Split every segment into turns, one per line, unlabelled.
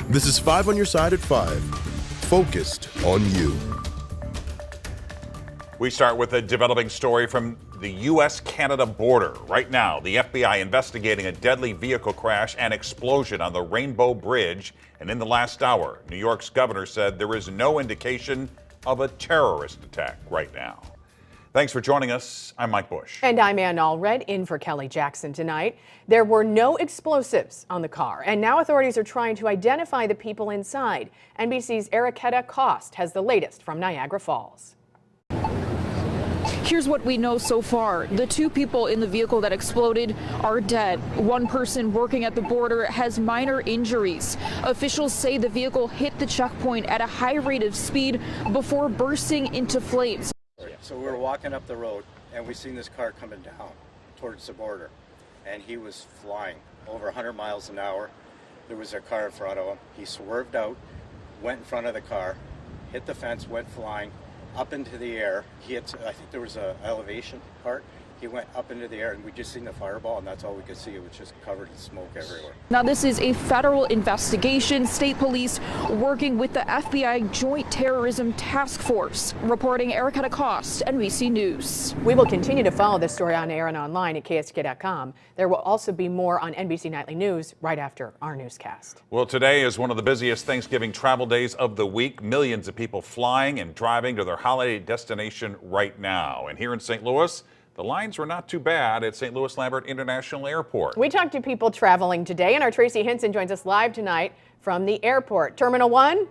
This is 5 on your side at 5. Focused on you.
We start with a developing story from the USCanada border. Right now, the FBI investigating a deadly vehicle crash and explosion on the Rainbow Bridge. And in the last hour, New York's governor said there is no indication of a terrorist attack right now. Thanks for joining us. I'm Mike Bush.
And I'm Ann Allred, in for Kelly Jackson tonight. There were no explosives on the car, and now authorities are trying to identify the people inside. NBC's Ericketta Cost has the latest from Niagara Falls.
Here's what we know so far. The two people in the vehicle that exploded are dead. One person working at the border has minor injuries. Officials say the vehicle hit the checkpoint at a high rate of speed before bursting into flames.
So we were walking up the road and we seen this car coming down towards the border, and he was flying over 100 miles an hour. There was a car in front of him. He swerved out, went in front of the car, hit the fence, went flying up into the air. He hit, I think there was a elevation part. He went up into the air and we just seen the fireball, and that's all we could see. It was just covered in smoke everywhere.
Now this is a federal investigation. State police working with the FBI Joint Terrorism Task Force. Reporting Ericketta Cost, NBC News.
We will continue to follow this story on air and online at KSK.com. There will also be more on NBC Nightly News right after our newscast.
Well, today is one of the busiest Thanksgiving travel days of the week. Millions of people flying and driving to their holiday destination right now. And here in St. Louis, the lines were not too bad at St. Louis Lambert International Airport.
We talked to people traveling today, and our Tracy Hinson joins us live tonight from the airport. Terminal 1?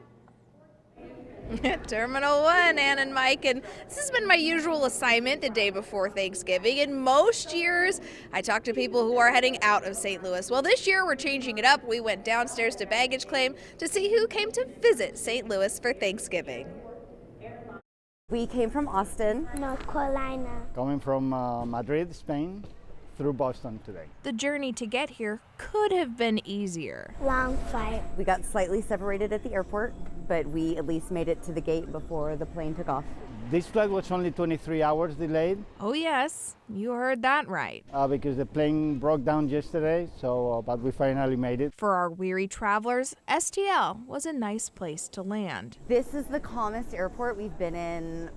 Terminal 1, Ann and Mike, and this has been my usual assignment the day before Thanksgiving. And most years, I talk to people who are heading out of St. Louis. Well, this year we're changing it up. We went downstairs to baggage claim to see who came to visit St. Louis for Thanksgiving.
We came from Austin,
North Carolina.
Coming from Madrid, Spain, through Boston today.
The journey to get here could have been easier.
Long flight.
we got slightly separated at the airport, but we at least made it to the gate before the plane took off.
This flight was only 23 hours delayed
Oh yes, you heard that right.
because the plane broke down yesterday, but we finally made it.
For our weary travelers, STL was a nice place to land.
This is the calmest airport we've been in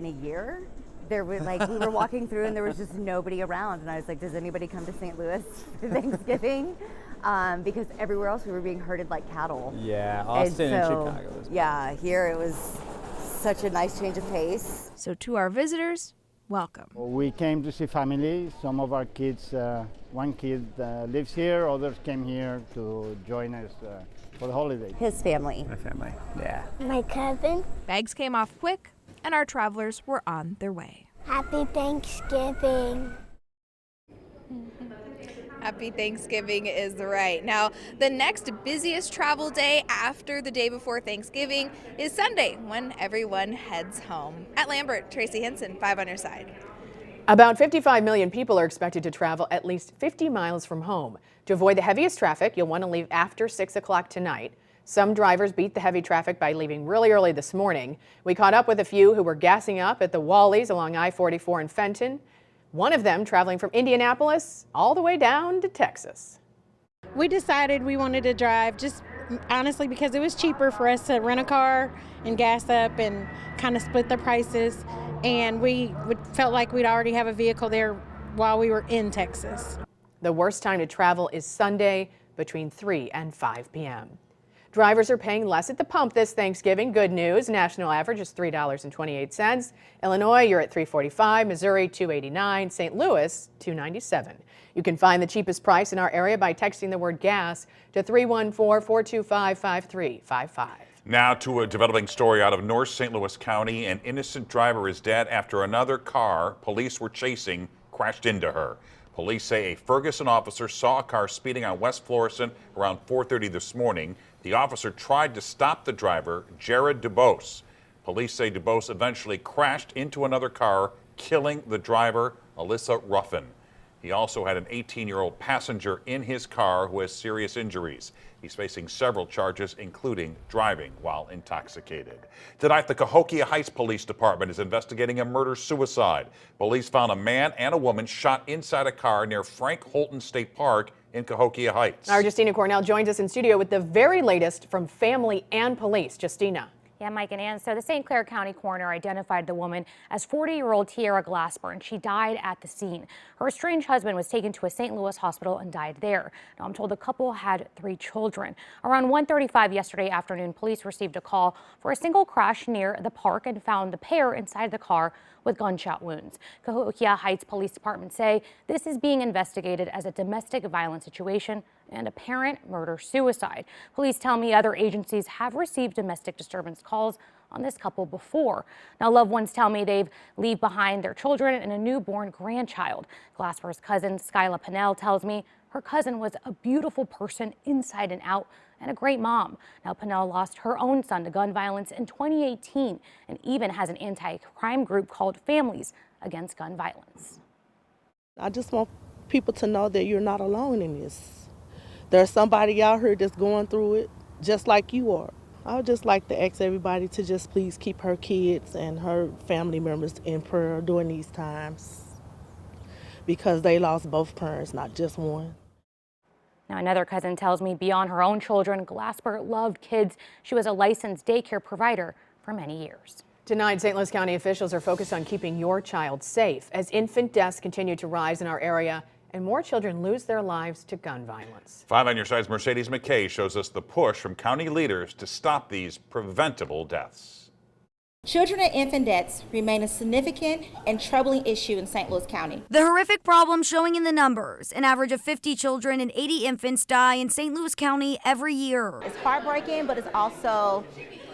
a year. There was we were walking through and there was just nobody around, and I was like, does anybody come to St. Louis for Thanksgiving? Because everywhere else we were being herded like cattle.
Yeah, Austin and Chicago.
Yeah, here it was such a nice change of pace.
So to our visitors, welcome.
We came to see family. Some of our kids, one kid lives here, others came here to join us for the holiday.
His family.
My family, yeah.
My cousin.
Bags came off quick, and our travelers were on their way.
Happy Thanksgiving.
Happy Thanksgiving is right. Now, the next busiest travel day after the day before Thanksgiving is Sunday, when everyone heads home. At Lambert, Tracy Hinson, 5 on your side.
About 55 million people are expected to travel at least 50 miles from home. To avoid the heaviest traffic, you'll want to leave after 6 o'clock tonight. Some drivers beat the heavy traffic by leaving really early this morning. We caught up with a few who were gassing up at the Wallies along I-44 in Fenton. One of them traveling from Indianapolis all the way down to Texas.
We decided we wanted to drive just honestly because it was cheaper for us to rent a car and gas up and kind of split the prices. And we felt like we'd already have a vehicle there while we were in Texas.
The worst time to travel is Sunday between 3 and 5 p.m. Drivers are paying less at the pump this Thanksgiving. Good news. National average is $3.28. Illinois, you're at $3.45. Missouri, $2.89. St. Louis, $2.97. You can find the cheapest price in our area by texting the word gas to 314-425-5355.
Now to a developing story out of North St. Louis County. An innocent driver is dead after another car police were chasing crashed into her. Police say a Ferguson officer saw a car speeding on West Florissant around 4:30 this morning. The officer tried to stop the driver, Jared DuBose. Police say DuBose eventually crashed into another car, killing the driver, Alyssa Ruffin. He also had an 18-year-old passenger in his car who has serious injuries. He's facing several charges, including driving while intoxicated. Tonight, the Cahokia Heights Police Department is investigating a murder-suicide. Police found a man and a woman shot inside a car near Frank Holton State Park in Cahokia Heights.
Our Justina Cornell joins us in studio with the very latest from family and police. Justina.
Yeah, Mike and Ann. So the St. Clair County coroner identified the woman as 40-year-old Tiara Glasper, and she died at the scene. Her estranged husband was taken to a St. Louis hospital and died there. Now, I'm told the couple had 3 children. Around 1:35 yesterday afternoon, police received a call for a single crash near the park and found the pair inside the car with gunshot wounds. Cahokia Heights Police Department say this is being investigated as a domestic violence situation and apparent murder-suicide. Police tell me other agencies have received domestic disturbance calls on this couple before. Now, loved ones tell me they've leave behind their children and a newborn grandchild. Glasper's cousin, Skyla Pinnell, tells me her cousin was a beautiful person inside and out and a great mom. Now, Pinnell lost her own son to gun violence in 2018 and even has an anti-crime group called Families Against Gun Violence.
I just want people to know that you're not alone in this. There's somebody out here that's going through it just like you are. I would just like to ask everybody to just please keep her kids and her family members in prayer during these times because they lost both parents, not just one.
Now, another cousin tells me beyond her own children, Glasper loved kids. She was a licensed daycare provider for many years.
Tonight, St. Louis County officials are focused on keeping your child safe as infant deaths continue to rise in our area and more children lose their lives to gun violence.
5 on your side's Mercedes McKay shows us the push from county leaders to stop these preventable deaths.
Children and infant deaths remain a significant and troubling issue in St. Louis County.
The horrific problem showing in the numbers. An average of 50 children and 80 infants die in St. Louis County every year.
It's heartbreaking, but it's also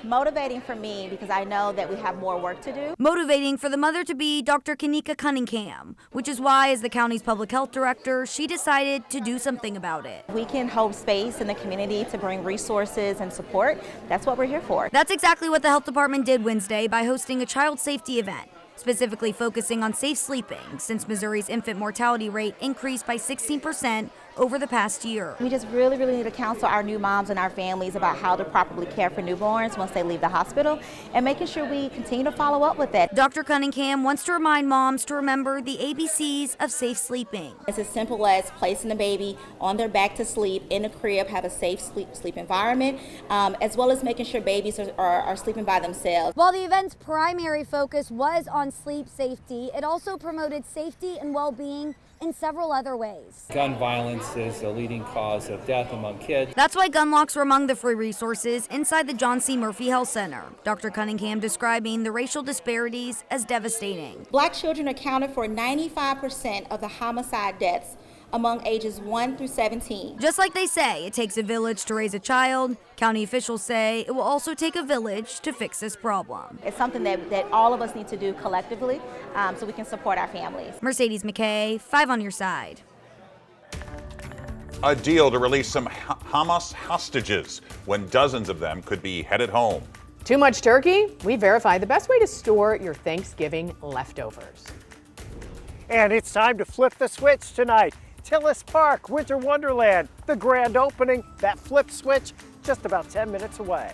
motivating for me because I know that we have more work to do.
Motivating for the mother-to-be, Dr. Kanika Cunningham, which is why, as the county's public health director, she decided to do something about it.
We can hold space in the community to bring resources and support. That's what we're here for.
That's exactly what the health department did Wednesday by hosting a child safety event, specifically focusing on safe sleeping, since Missouri's infant mortality rate increased by 16% over the past year.
We just really need to counsel our new moms and our families about how to properly care for newborns once they leave the hospital and making sure we continue to follow up with that.
Dr. Cunningham wants to remind moms to remember the ABCs of safe sleeping.
It's as simple as placing the baby on their back to sleep in a crib, have a safe sleep environment, as well as making sure babies are sleeping by themselves.
While the event's primary focus was on sleep safety, it also promoted safety and well-being in several other ways.
Gun violence is a leading cause of death among kids.
That's why gun locks were among the free resources inside the John C. Murphy Health Center. Dr. Cunningham describing the racial disparities as devastating.
Black children accounted for 95% of the homicide deaths among ages 1 through 17.
Just like they say, it takes a village to raise a child, county officials say it will also take a village to fix this problem.
It's something that all of us need to do collectively so we can support our families.
Mercedes McKay, 5 on your side.
A deal to release some Hamas hostages when dozens of them could be headed home.
Too much turkey? We verify the best way to store your Thanksgiving leftovers.
And it's time to flip the switch tonight. Tillis Park, Winter Wonderland, the grand opening, that flip switch, just about 10 minutes away.